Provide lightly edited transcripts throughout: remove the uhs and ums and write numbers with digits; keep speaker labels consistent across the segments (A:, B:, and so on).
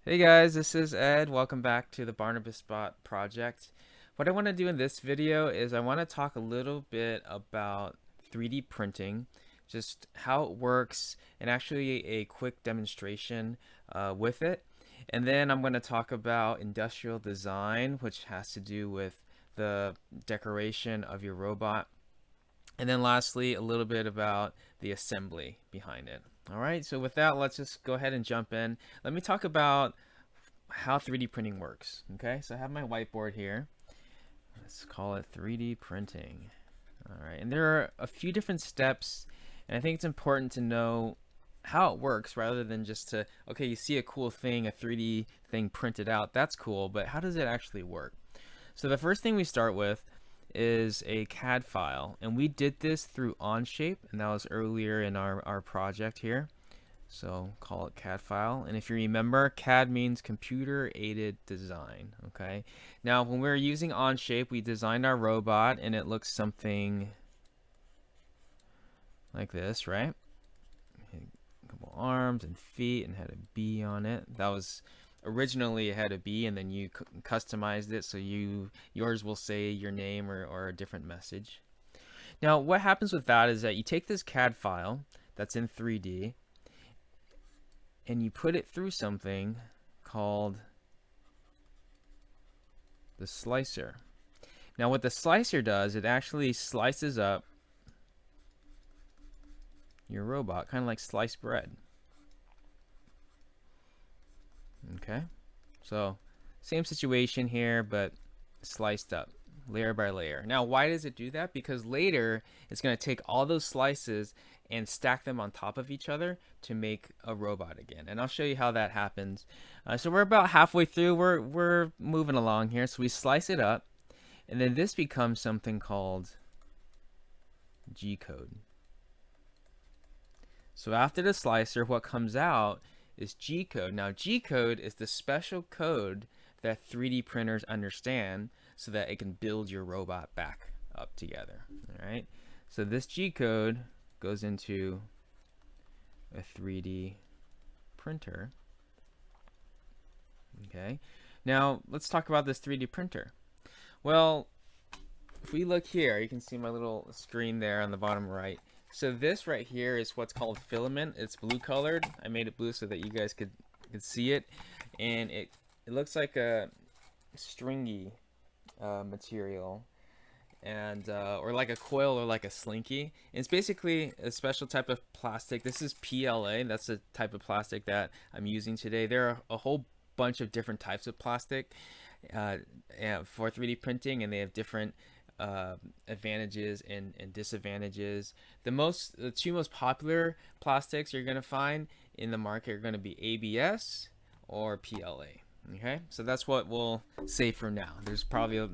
A: Hey guys, this is Ed. Welcome back to the Barnabas-Bot project. What I want to do in this video is I want to talk a little bit about 3D printing, just how it works, and actually a quick demonstration with it. And then I'm going to talk about industrial design, which has to do with the decoration of your robot. And then lastly, a little bit about the assembly behind it. All right, so with that, let's just go ahead and jump in. Let me talk about how 3D printing works. Okay, so I have my whiteboard here. Let's call it 3D printing. All right, and there are a few different steps, and I think it's important to know how it works rather than just to, okay, you see a cool thing, a 3D thing printed out, that's cool, but how does it actually work? So the first thing we start with is a CAD file, and we did this through Onshape, and that was earlier in our project here. So call it CAD file. And if you remember, CAD means computer aided design. Okay. Now, when we were using Onshape, we designed our robot and it looks something like this, right? A couple arms and feet and had a B on it. That was originally it had a B, and then you customized it so yours will say your name or a different message. Now, what happens with that is that you take this CAD file that's in 3D and you put it through something called the slicer. Now what the slicer does, it actually slices up your robot, kind of like sliced bread. Okay, so same situation here, but sliced up layer by layer. Now why does it do that? Because later it's going to take all those slices and stack them on top of each other to make a robot again, and I'll show you how that happens. So we're about halfway through. We're moving along here. So we slice it up, and then this becomes something called G-code. So after the slicer, what comes out is G-code. Now G-code is the special code that 3D printers understand so that it can build your robot back up together. All right. So this G-code goes into a 3D printer. Okay. Now let's talk about this 3D printer. Well, if we look here, you can see my little screen there on the bottom right. So this right here is what's called filament. It's blue colored. I made it blue so that you guys could see it, and it looks like a stringy material, and or like a coil or like a slinky. And it's basically a special type of plastic. This is PLA. That's the type of plastic that I'm using today. There are a whole bunch of different types of plastic for 3D printing, and they have different advantages and disadvantages. The two most popular plastics you're going to find in the market are going to be ABS or PLA. Okay, so that's what we'll say for now. There's probably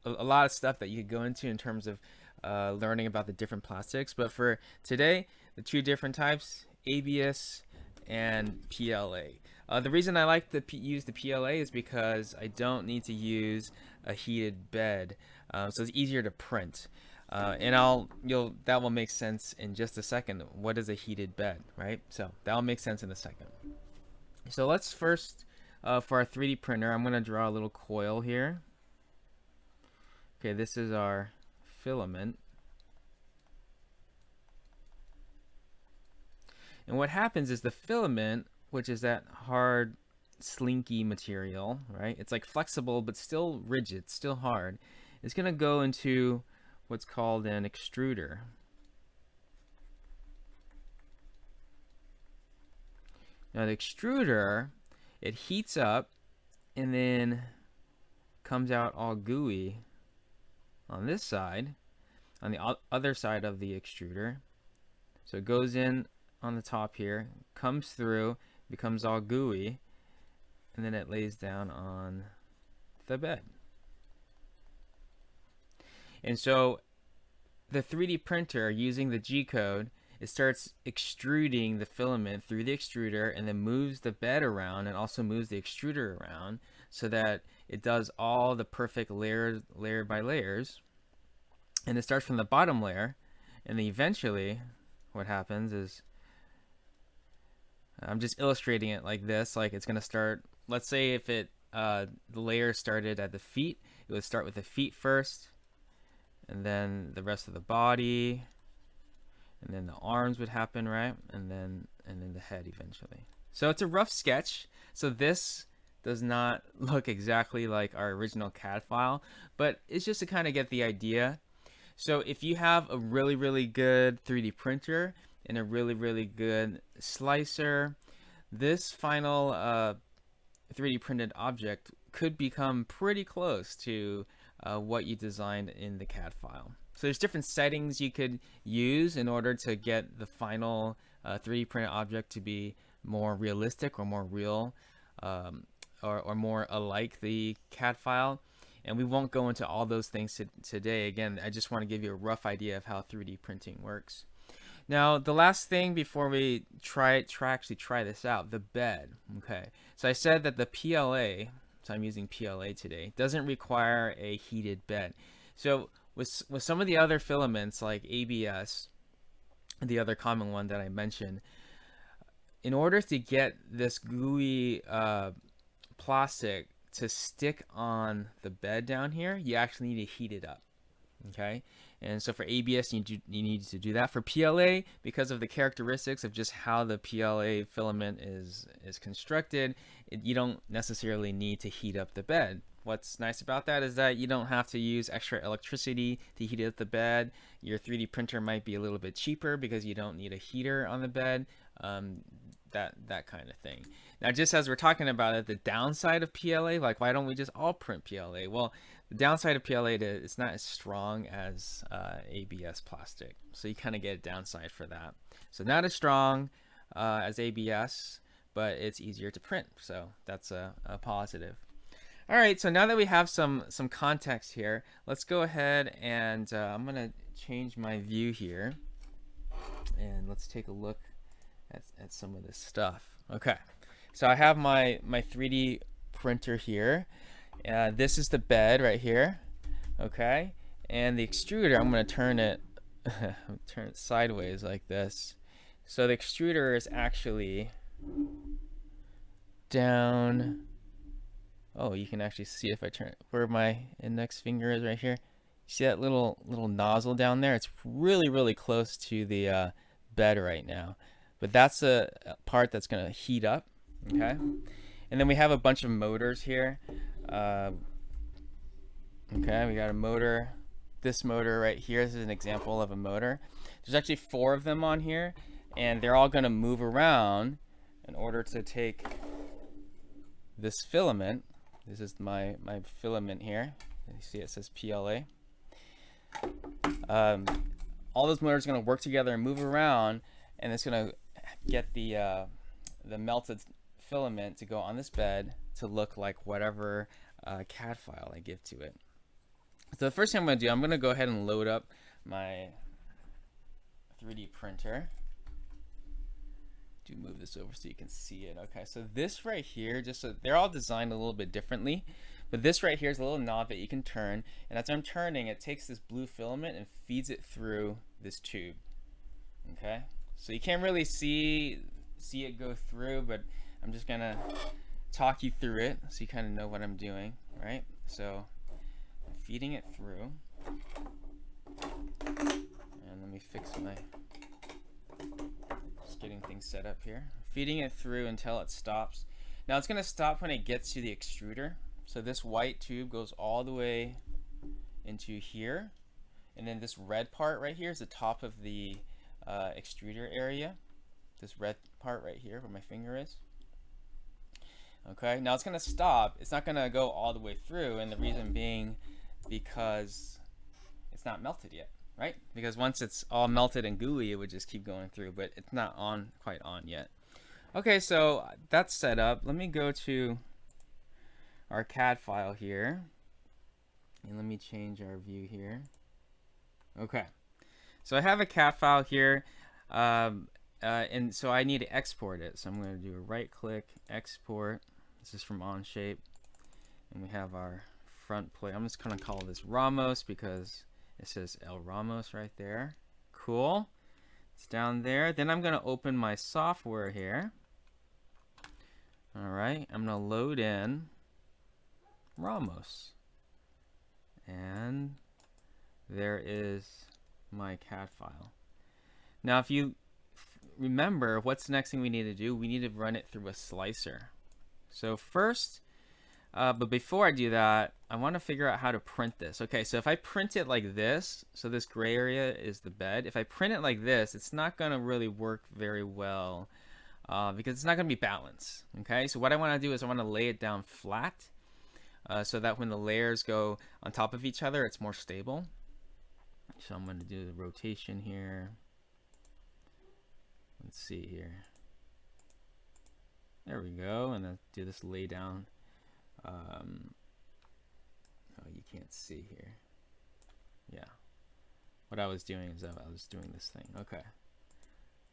A: a lot of stuff that you could go into in terms of learning about the different plastics, but for today, the two different types, ABS and PLA. The reason I like to use the PLA is because I don't need to use a heated bed, so it's easier to print. And that will make sense in just a second. What is a heated bed, right? So that'll make sense in a second. So let's first, for our 3D printer, I'm going to draw a little coil here. Okay, this is our filament. And what happens is the filament, which is that hard, slinky material, right? It's like flexible, but still rigid, still hard. It's going to go into what's called an extruder. Now the extruder, it heats up and then comes out all gooey on this side, on the other side of the extruder. So it goes in on the top here, comes through, becomes all gooey, and then it lays down on the bed. And so the 3D printer, using the G-code, it starts extruding the filament through the extruder and then moves the bed around and also moves the extruder around so that it does all the perfect layer by layers. And it starts from the bottom layer, and then eventually what happens is I'm just illustrating it like this. Like it's going to start, let's say if it the layer started at the feet, it would start with the feet first, and then the rest of the body, and then the arms would happen, right? And then the head eventually. So it's a rough sketch. So this does not look exactly like our original CAD file, but it's just to kind of get the idea. So if you have a really, really good 3D printer and a really, really good slicer, this final 3D printed object could become pretty close to what you designed in the CAD file. So there's different settings you could use in order to get the final 3D printed object to be more realistic or more real, or more alike the CAD file. And we won't go into all those things today. Again, I just want to give you a rough idea of how 3D printing works. Now, the last thing before we actually try this out, the bed. Okay, so I said that the PLA, so I'm using PLA today, doesn't require a heated bed. So with some of the other filaments like ABS, the other common one that I mentioned, in order to get this gooey plastic to stick on the bed down here, you actually need to heat it up. Okay, and so for ABS you need to do that. For PLA, because of the characteristics of just how the PLA filament is constructed, you don't necessarily need to heat up the bed. What's nice about that is that you don't have to use extra electricity to heat up the bed. Your 3D printer might be a little bit cheaper because you don't need a heater on the bed, that kind of thing. Now, just as we're talking about it, the downside of PLA, like why don't we just all print PLA? Well, the downside of PLA is it's not as strong as ABS plastic, so you kind of get a downside for that. So not as strong as ABS, but it's easier to print, so that's a positive. All right, so now that we have some context here, let's go ahead and I'm gonna change my view here, and let's take a look at some of this stuff. Okay, so I have my 3D printer here. This is the bed right here. Okay, and the extruder, I'm gonna turn it sideways like this. So the extruder is actually down. Oh, you can actually see if I turn it where my index finger is right here. See that little nozzle down there? It's really close to the bed right now. But that's a part that's going to heat up. Okay, and then we have a bunch of motors here. Okay, we got a motor. This motor right here, this is an example of a motor. There's actually 4 of them on here, and they're all going to move around in order to take this filament. This is my filament here. You see it says PLA. All those motors are going to work together and move around, and it's going to get the melted filament to go on this bed to look like whatever CAD file I give to it. So the first thing I'm going to do, I'm going to go ahead and load up my 3D printer. Do move this over so you can see it. Okay, so this right here, just so they're all designed a little bit differently, but this right here is a little knob that you can turn, and as I'm turning, it takes this blue filament and feeds it through this tube. Okay, so you can't really see it go through, but I'm just gonna talk you through it so you kind of know what I'm doing, right? So I'm feeding it through, and let me fix my getting things set up here. Feeding it through until it stops. Now it's going to stop when it gets to the extruder. So this white tube goes all the way into here, and then this red part right here is the top of the extruder area. This red part right here where my finger is. Okay, now it's going to stop. It's not going to go all the way through, and the reason being because it's not melted yet. Right? Because once it's all melted and gooey, it would just keep going through, but it's not quite on yet. Okay, so that's set up. Let me go to our CAD file here, and let me change our view here. Okay, so I have a CAD file here, and so I need to export it. So I'm going to do a right-click, export. This is from Onshape, and we have our front plate. I'm just going to call this Ramos because it says El Ramos right there. Cool. It's down there. Then I'm going to open my software here. right, I'm gonna load in Ramos, and there is my CAD file. Now, if you remember, what's the next thing we need to do? We need to run it through a slicer. So first, but before I do that, I want to figure out how to print this. Okay, so if I print it like this, so this gray area is the bed. If I print it like this, it's not going to really work very well because it's not going to be balanced. Okay, so what I want to do is I want to lay it down flat so that when the layers go on top of each other, it's more stable. So I'm going to do the rotation here. Let's see here. There we go, and then do this lay down. Oh, you can't see here. Yeah. What I was doing is I was doing this thing. Okay.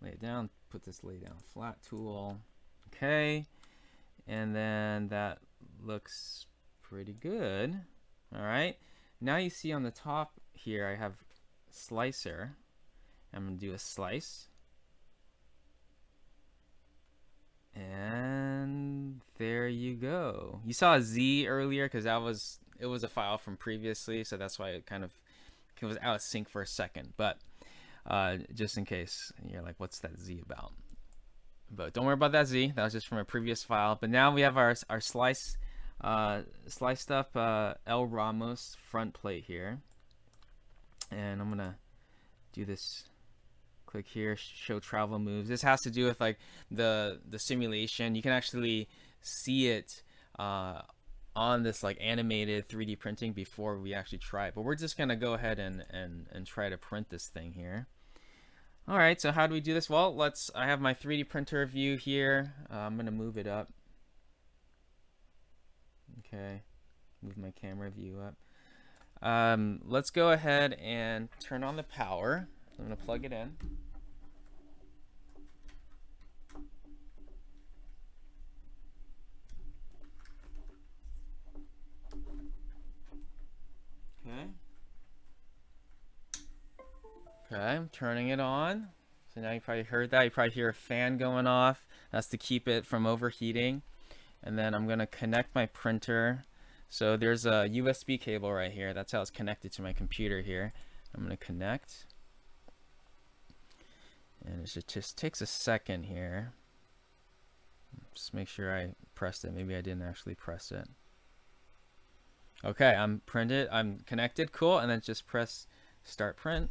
A: Lay it down, put this lay down flat tool. Okay. And then that looks pretty good. All right. Now you see on the top here, I have slicer. I'm going to do a slice. And there you go. You saw a Z earlier because it was a file from previously, so that's why it was out of sync for a second. But just in case you're like, what's that Z about? But don't worry about that Z. That was just from a previous file. But now we have our sliced up El Ramos front plate here, and I'm gonna do this. Click here, show travel moves. This has to do with like the simulation. You can actually see it on this like animated 3D printing before we actually try it. But we're just gonna go ahead and try to print this thing here. All right, so how do we do this? Well, I have my 3D printer view here. I'm gonna move it up. Okay, move my camera view up. Let's go ahead and turn on the power. I'm going to plug it in. Okay, I'm turning it on. So now you probably heard that. You probably hear a fan going off. That's to keep it from overheating. And then I'm going to connect my printer. So there's a USB cable right here. That's how it's connected to my computer here. I'm going to connect. And it just takes a second here. Just make sure I pressed it. Maybe I didn't actually press it. Okay, I'm connected. Cool. And then just press start print.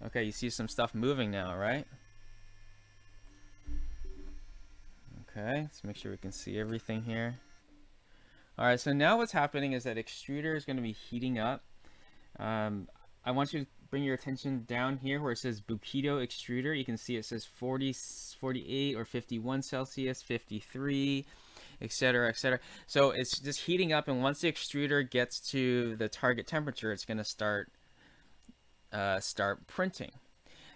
A: Okay, you see some stuff moving now, right? Okay, let's make sure we can see everything here. All right, so now what's happening is that Extruder is going to be heating up. I want you to bring your attention down here where it says Bukito Extruder. You can see it says 40, 48 or 51 Celsius, 53, etc., etc. So it's just heating up, and once the extruder gets to the target temperature, it's going to start printing.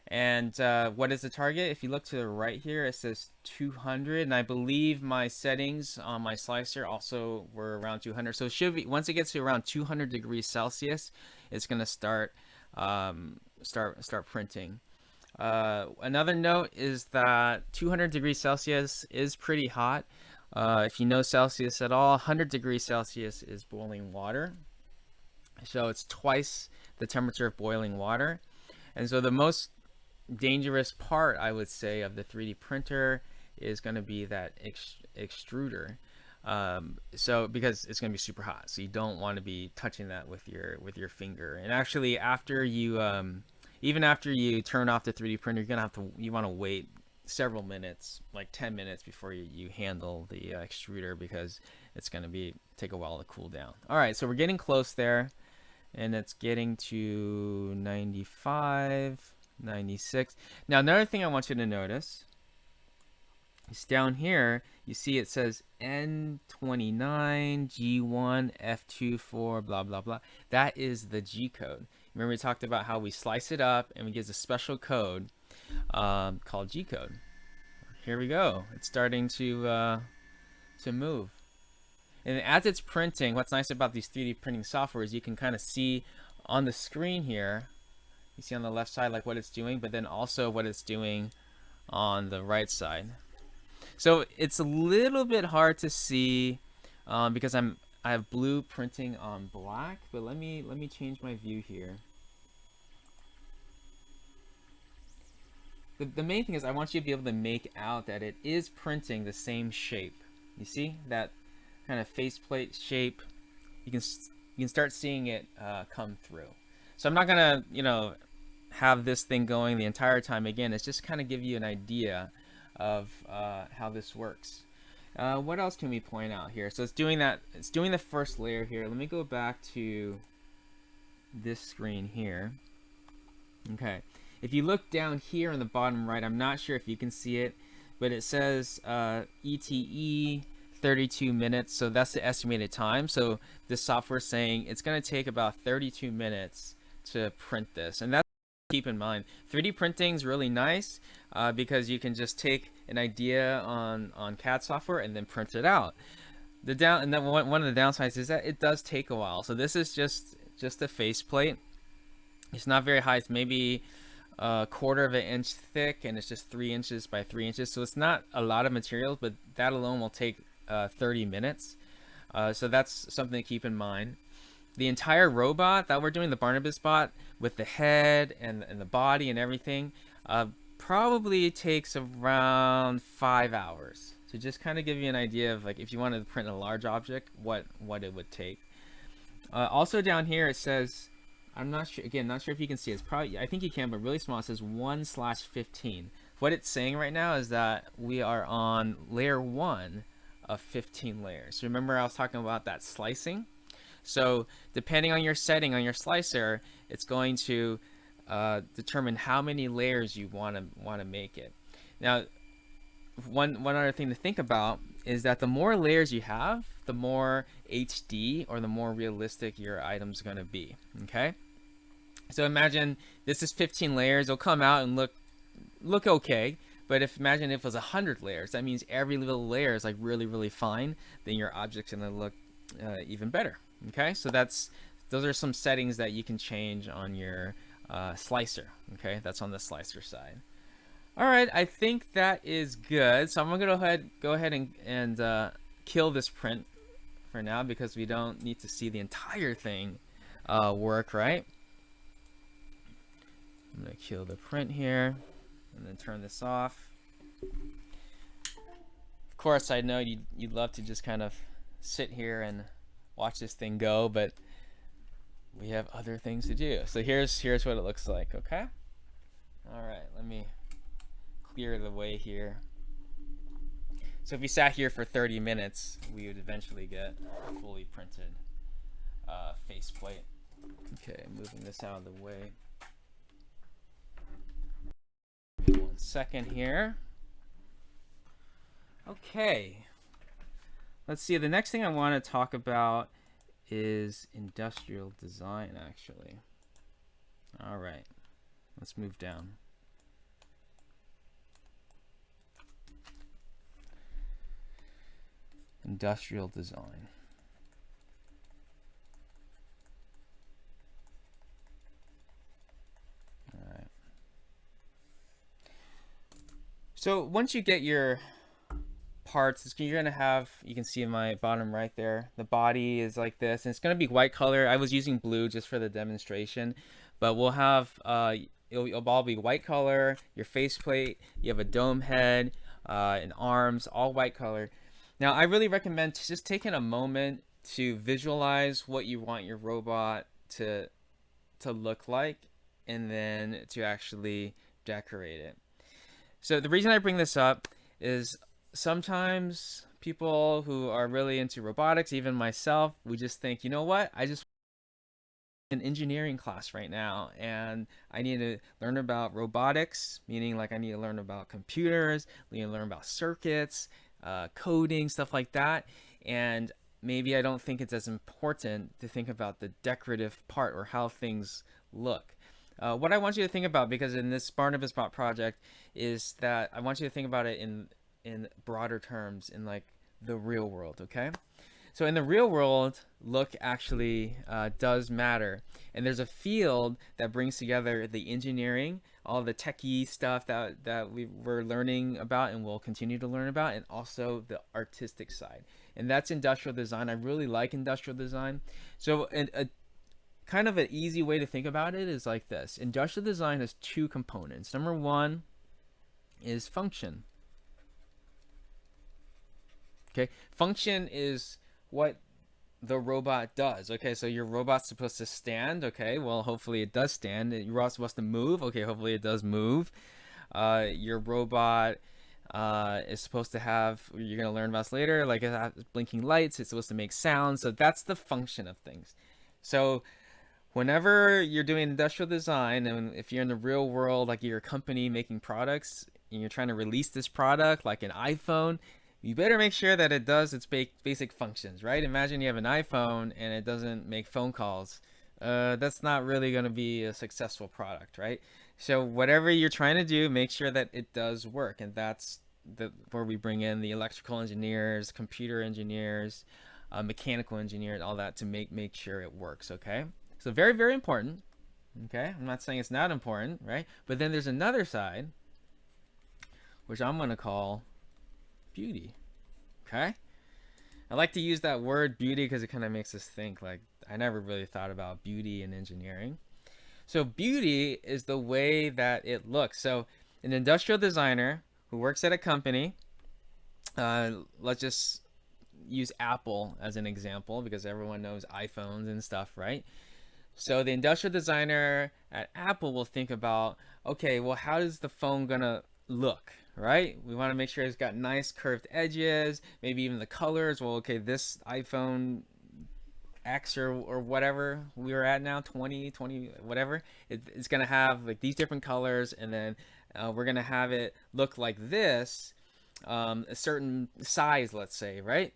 A: And what is the target? If you look to the right here, it says 200, and I believe my settings on my slicer also were around 200. So it should be, once it gets to around 200 degrees Celsius, it's going to start printing. Another note is that 200 degrees Celsius is pretty hot. If you know Celsius at all, 100 degrees Celsius is boiling water. So it's twice the temperature of boiling water. And so the most dangerous part, I would say, of the 3D printer is going to be that extruder. So because it's going to be super hot, so you don't want to be touching that with your finger. And actually, after you even after you turn off the 3D printer, you want to wait several minutes, like 10 minutes, before you handle the extruder, because it's going to take a while to cool down. All right, so we're getting close there, and it's getting to 95, 96. Now another thing I want you to notice is down here, you see it says N29, G1, F24, blah, blah, blah. That is the G code. Remember we talked about how we slice it up and we get a special code called G code. Here we go. It's starting to move. And as it's printing, what's nice about these 3D printing software is you can kind of see on the screen here, you see on the left side like what it's doing, but then also what it's doing on the right side. So it's a little bit hard to see because I have blue printing on black, but let me change my view here. The main thing is I want you to be able to make out that it is printing the same shape. You see that kind of faceplate shape? You can start seeing it come through. So I'm not gonna have this thing going the entire time. Again, it's just kind of give you an idea of how this works. What else can we point out here? So it's doing that. It's doing the first layer here. Let me go back to this screen here. Okay. If you look down here on the bottom right, I'm not sure if you can see it, but it says ETE 32 minutes. So that's the estimated time. So this software is saying it's going to take about 32 minutes to print this. And that's keep in mind. 3D printing is really nice because you can just take an idea on CAD software and then print it out. And then one of the downsides is that it does take a while. So this is just a faceplate. It's not very high. It's maybe a quarter of an inch thick, and it's just 3 inches by 3 inches. So it's not a lot of materials, but that alone will take 30 minutes. So that's something to keep in mind. The entire robot that we're doing, the Barnabas-Bot, with the head and the body and everything, probably takes around 5 hours. So just kind of give you an idea of, like, if you wanted to print a large object, what it would take. Also down here it says, I'm not sure, again, not sure if you can see it. It's probably, I think you can, but really small. It says 1/15. What it's saying right now is that we are on layer 1 of 15 layers. So remember I was talking about that slicing? So depending on your setting on your slicer, it's going to determine how many layers you want to make it. Now, one other thing to think about is that the more layers you have, the more HD or the more realistic your item's going to be. Okay. So imagine this is 15 layers. It'll come out and look okay. But imagine if it was 100 layers. That means every little layer is like really fine. Then your object's gonna look even better. Okay, so those are some settings that you can change on your slicer. Okay, that's on the slicer side. All right, I think that is good. So I'm gonna go ahead and kill this print for now because we don't need to see the entire thing work, right? I'm gonna kill the print here and then turn this off. Of course, I know you'd love to just kind of sit here and watch this thing go, but we have other things to do. So here's what it looks like. Okay. All right. Let me clear the way here. So if we sat here for 30 minutes, we would eventually get a fully printed faceplate. Okay, moving this out of the way. 1 second here. Okay. Let's see. The next thing I want to talk about is industrial design, actually. All right. Let's move down. Industrial design. All right. So once you get your parts, you're gonna have, you can see in my bottom right there, the body is like this, and it's gonna be white color. I was using blue just for the demonstration, but we'll have it'll all be white color. Your faceplate, you have a dome head, and arms, all white color. Now I really recommend just taking a moment to visualize what you want your robot to look like, and then to actually decorate it. So the reason I bring this up is sometimes people who are really into robotics, even myself, we just think, you know what, I just an engineering class right now and I need to learn about robotics, meaning like I need to learn about computers, I need to learn about circuits, coding, stuff like that, and maybe I don't think it's as important to think about the decorative part or how things look. What I want you to think about, because in this Barnabas-Bot project, is that I want you to think about it in broader terms, in like the real world, okay? So in the real world, look actually does matter. And there's a field that brings together the engineering, all the techie stuff that we're learning about and will continue to learn about, and also the artistic side. And that's industrial design. I really like industrial design. So a kind of an easy way to think about it is like this. Industrial design has two components. Number one is function. Okay, function is what the robot does. Okay, so your robot's supposed to stand. Okay, well, hopefully it does stand. Your robot's supposed to move. Okay, hopefully it does move. Your robot is supposed to have, you're going to learn about this later, like it has blinking lights. It's supposed to make sound. So that's the function of things. So whenever you're doing industrial design, and if you're in the real world, like you're a company making products and you're trying to release this product like an iPhone, you better make sure that it does its basic functions, right? Imagine you have an iPhone and it doesn't make phone calls. That's not really going to be a successful product, right? So whatever you're trying to do, make sure that it does work. And that's where we bring in the electrical engineers, computer engineers, mechanical engineers, all that to make sure it works, okay? So very, very important, okay? I'm not saying it's not important, right? But then there's another side, which I'm going to call beauty. Okay, I like to use that word beauty because it kind of makes us think, like, I never really thought about beauty in engineering. So beauty is the way that it looks. So an industrial designer who works at a company, let's just use Apple as an example because everyone knows iPhones and stuff, right? So the industrial designer at Apple will think about, okay, well, how is the phone gonna look, right? We want to make sure it's got nice curved edges, maybe even the colors. Well, okay, this iPhone X or whatever we are at now, 20, whatever, it's going to have like these different colors, and then we're going to have it look like this, a certain size, let's say, right?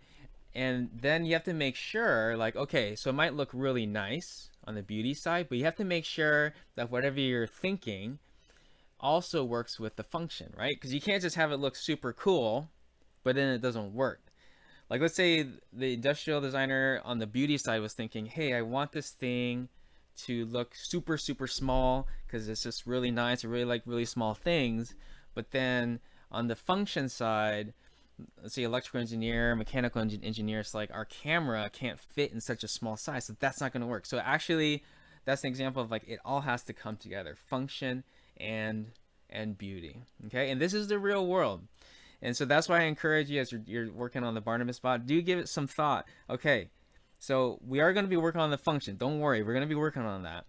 A: And then you have to make sure, like, okay, so it might look really nice on the beauty side, but you have to make sure that whatever you're thinking also works with the function, right? Because you can't just have it look super cool, but then it doesn't work. Like, let's say the industrial designer on the beauty side was thinking, hey, I want this thing to look super, super small because it's just really nice. I really like really small things. But then on the function side, let's say electrical engineer, mechanical engineer, it's like our camera can't fit in such a small size, so that's not going to work. So actually, that's an example of like it all has to come together, function and beauty. Okay, and this is the real world, and so that's why I encourage you as you're working on the Barnabas-Bot, do give it some thought. Okay, so we are going to be working on the function. Don't worry, we're going to be working on that.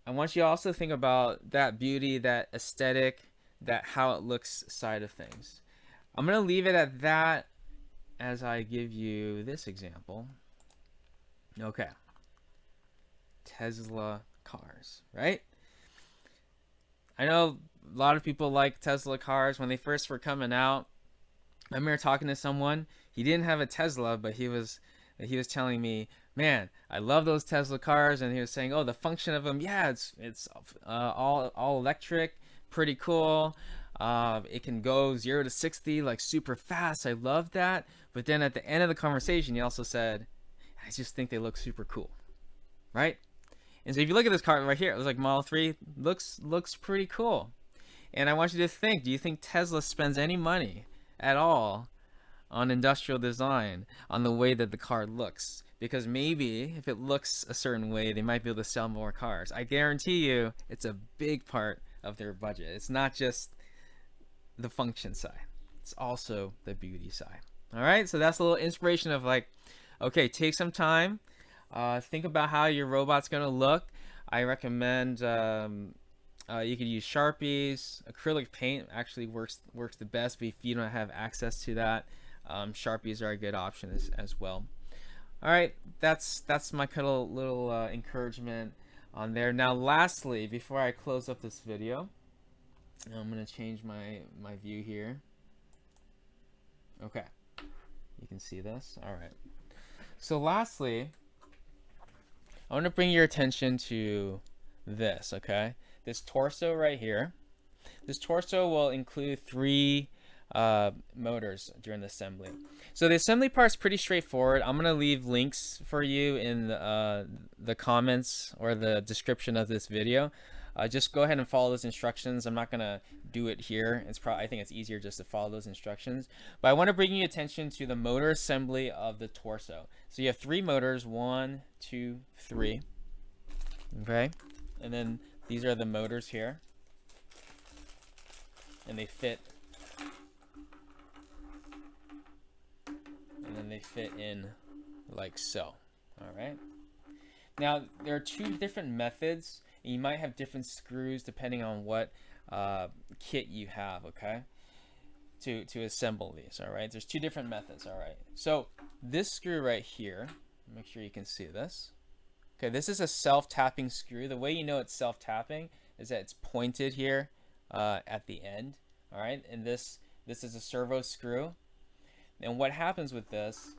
A: I want you to also think about that beauty, that aesthetic, that how it looks side of things. I'm going to leave it at that as I give you this example. Okay, Tesla cars, right? I know a lot of people like Tesla cars. When they first were coming out, I remember talking to someone. He didn't have a Tesla, but he was telling me, man, I love those Tesla cars. And he was saying, oh, the function of them, yeah, it's all electric, pretty cool. It can go 0 to 60 like super fast. I love that. But then at the end of the conversation, he also said, I just think they look super cool, right? And so if you look at this car right here, it was like Model 3, looks pretty cool. And I want you to think, do you think Tesla spends any money at all on industrial design, on the way that the car looks? Because maybe if it looks a certain way, they might be able to sell more cars. I guarantee you it's a big part of their budget. It's not just the function side. It's also the beauty side. All right, so that's a little inspiration of like, okay, take some time. Think about how your robot's going to look. I recommend you could use Sharpies. Acrylic paint actually works the best, but if you don't have access to that, Sharpies are a good option as well. All right, that's my kind of little encouragement on there. Now, lastly, before I close up this video, I'm going to change my view here. Okay, you can see this. All right. So lastly, I want to bring your attention to this, okay? This torso right here. This torso will include 3 motors during the assembly. So the assembly part is pretty straightforward. I'm gonna leave links for you in the comments or the description of this video. Just go ahead and follow those instructions. I'm not gonna do it here. I think it's easier just to follow those instructions. But I want to bring your attention to the motor assembly of the torso. So you have 3 motors, 1, 2, 3. Okay, and then these are the motors here, and they fit. And then they fit in like so. All right. Now there are 2 different methods, and you might have different screws depending on what kit you have. Okay, to assemble these. All right. There's 2 different methods. All right. So this screw right here, make sure you can see this. Okay, this is a self-tapping screw. The way you know it's self-tapping is that it's pointed here at the end. All right, and this is a servo screw. And what happens with this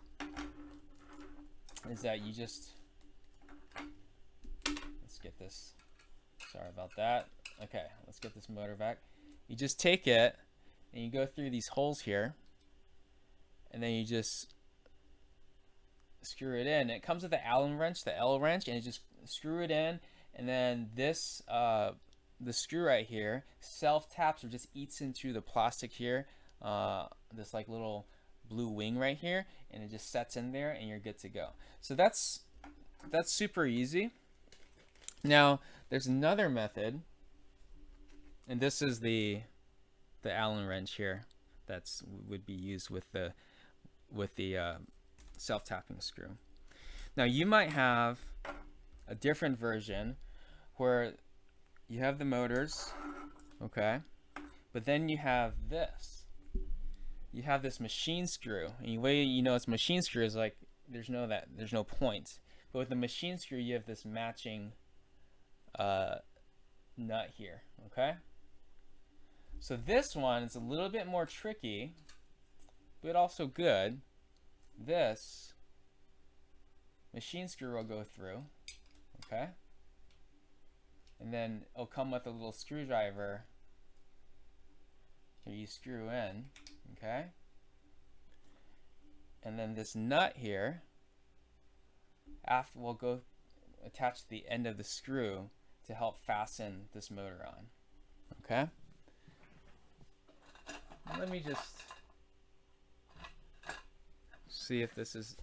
A: is that you just, let's get this, sorry about that. Okay, let's get this motor back. You just take it and you go through these holes here, and then you just screw it in. It comes with the Allen wrench, the L wrench, and you just screw it in, and then this, the screw right here, self-taps or just eats into the plastic here, this like little blue wing right here, and it just sets in there and you're good to go. So that's super easy. Now there's another method, and this is the Allen wrench here that's would be used with the self-tapping screw. Now you might have a different version where you have the motors, okay, but then you have this. You have this machine screw, and the way you know it's machine screw is like there's no point. But with the machine screw, you have this matching nut here. Okay. So this one is a little bit more tricky, but also good. This machine screw will go through. Okay. And then it'll come with a little screwdriver. Here you screw in. Okay, and then this nut here will go attach to the end of the screw to help fasten this motor on. Okay, let me just see if this is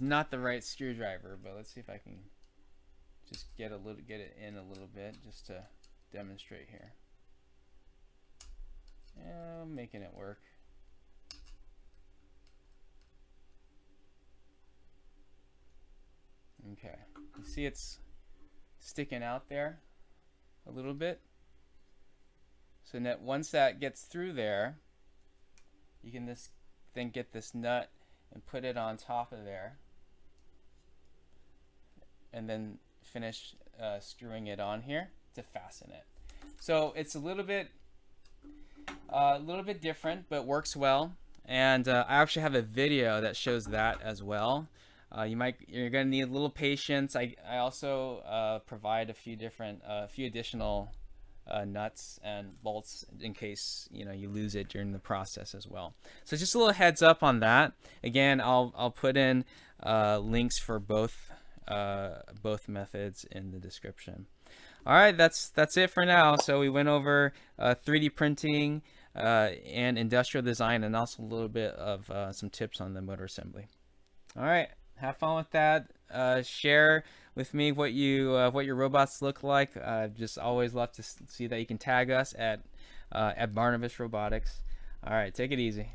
A: not the right screwdriver, but let's see if I can just get it in a little bit just to demonstrate here. Yeah, I'm making it work. Okay, you see it's sticking out there a little bit. So that once that gets through there, you can then get this nut and put it on top of there, and then finish screwing it on here to fasten it. So it's a little bit different, but works well. And I actually have a video that shows that as well. You're gonna need a little patience. I also provide a few additional nuts and bolts in case you lose it during the process as well. So just a little heads up on that. Again, I'll put in links for both methods in the description. All right, that's it for now. So we went over 3D printing and industrial design, and also a little bit of some tips on the motor assembly. All right, have fun with that. Share with me what your robots look like. Just always love to see that. You can tag us at Barnabas Robotics. All right, take it easy.